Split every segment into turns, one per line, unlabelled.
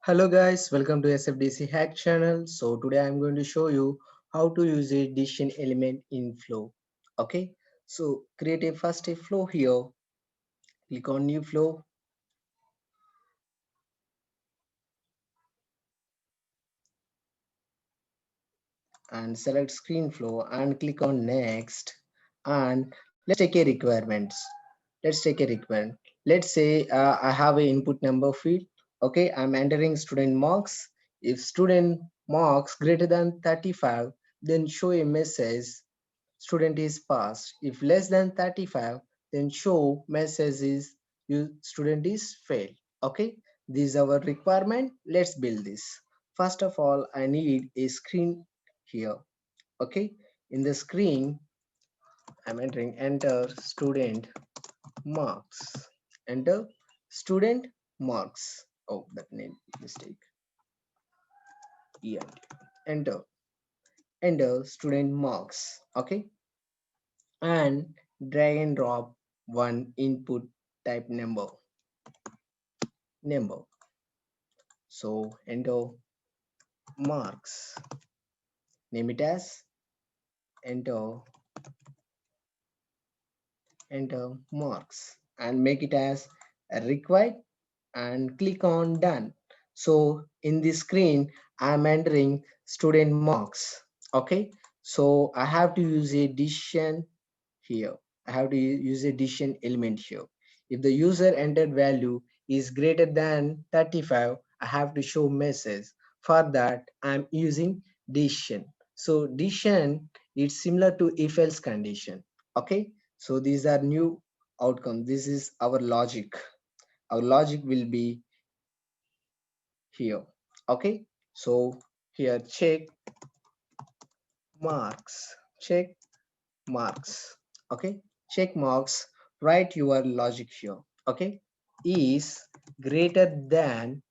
Hello guys, welcome to SFDC Hack channel. So today I'm going to show you how to use a decision element in Flow. Okay, so create a first a flow here. Click on new flow and select screen flow and click on next. And let's take a requirements. Let's take a requirement. Let's say I have a input number field. Okay, I'm entering student marks. If student marks greater than 35, then show a message student is passed. If less than 35, then show message is you student is failed. Okay, this is our requirement. Let's build this. First of all, I need a screen here. Okay, in the screen, I'm entering enter student marks. Enter student marks. Oh, that name mistake. Yeah. Enter student marks. Okay, and drag and drop one input type number. So enter marks, name it as enter marks and make it as required and click on done. So in this screen I'm entering student marks. Okay, so I have to use a decision here. I have to use a decision element here. If the user entered value is greater than 35, I have to show message. For that, I'm using decision. So decision is similar to if else condition. Okay, so these are new outcomes. This is our logic. Our logic will be here. Okay, so here check marks. Okay, check marks, write your logic here. Okay, is greater than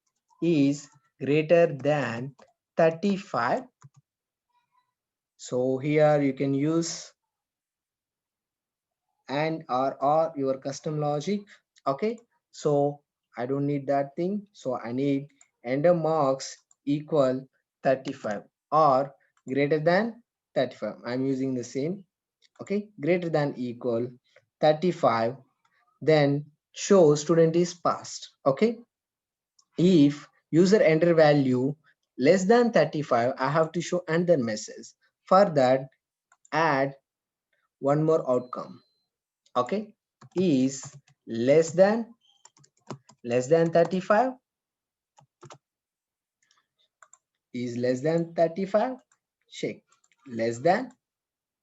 is greater than 35. So here you can use and or your custom logic. Okay, so I don't need that thing, so I need enter marks equal 35 or greater than 35. I'm using the same. Okay, greater than equal 35, then show student is passed. Okay, if user enter value less than 35, I have to show another message. For that, add one more outcome. Okay, is less than 35, is less than 35, check less than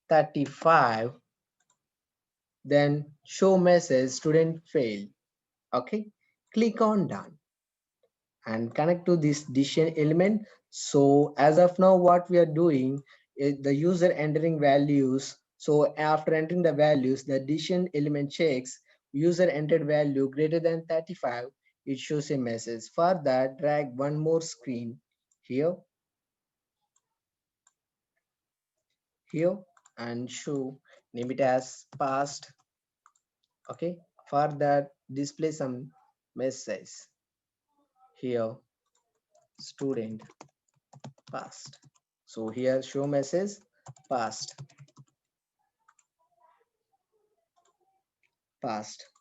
35, then show message student failed. Okay, click on done and connect to this decision element. So as of now what we are doing is the user entering values. So after entering the values, the decision element checks user entered value greater than 35, it shows a message. For that, drag one more screen here here and show, name it as past. Okay, for that display some message here, student past. So here show message past.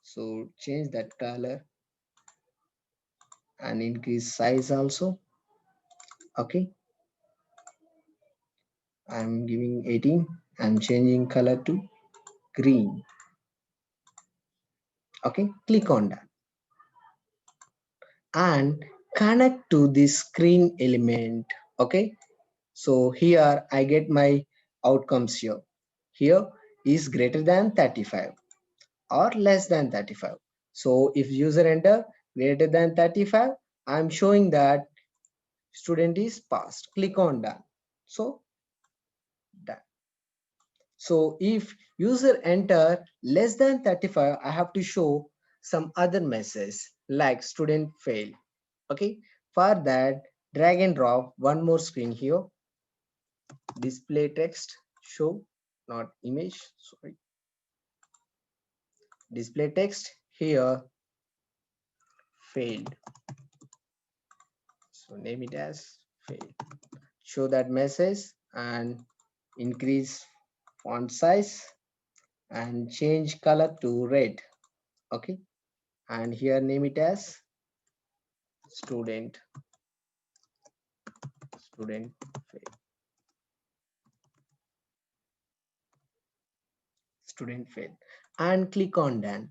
So change that color and increase size also. Okay, I'm giving 18. I'm changing color to green. Okay, click on that and connect to this screen element. Okay, so here I get my outcomes here. Here is greater than 35 or less than 35. So if user enter greater than 35, I'm showing that student is passed. Click on done. So done. So if user enter less than 35, I have to show some other message like student failed. Okay, for that, drag and drop one more screen here, display text, show, not image, sorry, display text here, failed, So name it as fail. Show that message and increase font size and change color to red. Okay, and here name it as student fail, student fail, and click on done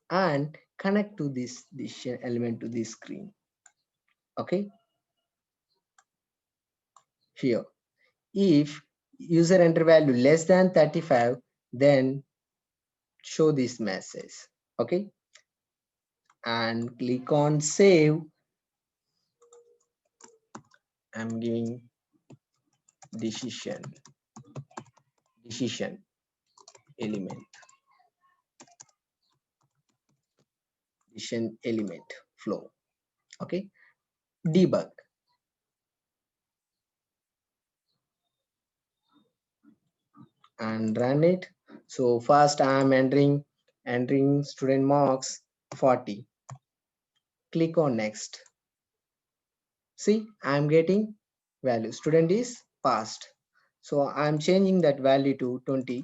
and connect to this decision element to this screen. Okay, here if user enter value less than 35, then show this message. Okay, and click on save. I'm giving decision element, decision element flow. Okay, debug and run it. So first I'm entering student marks 40. Click on next. See, I'm getting value. Student is passed. So I'm changing that value to 20.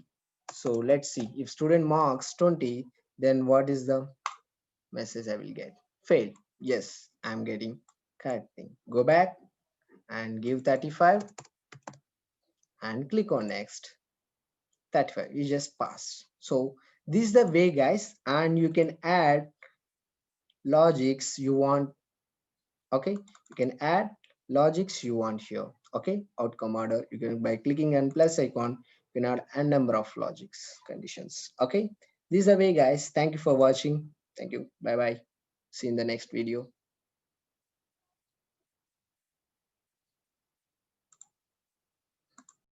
So let's see if student marks 20, then what is the message I will get? Failed. Yes, I'm getting correct thing. Go back and give 35 and click on next. 35 you just passed. So this is the way guys, and you can add logics you want. Okay, you can add logics you want here. Okay, outcome order, you can by clicking on plus icon you can add a number of logics conditions. Okay, this is the way guys. Thank you for watching. Thank you. Bye bye. See you in the next video.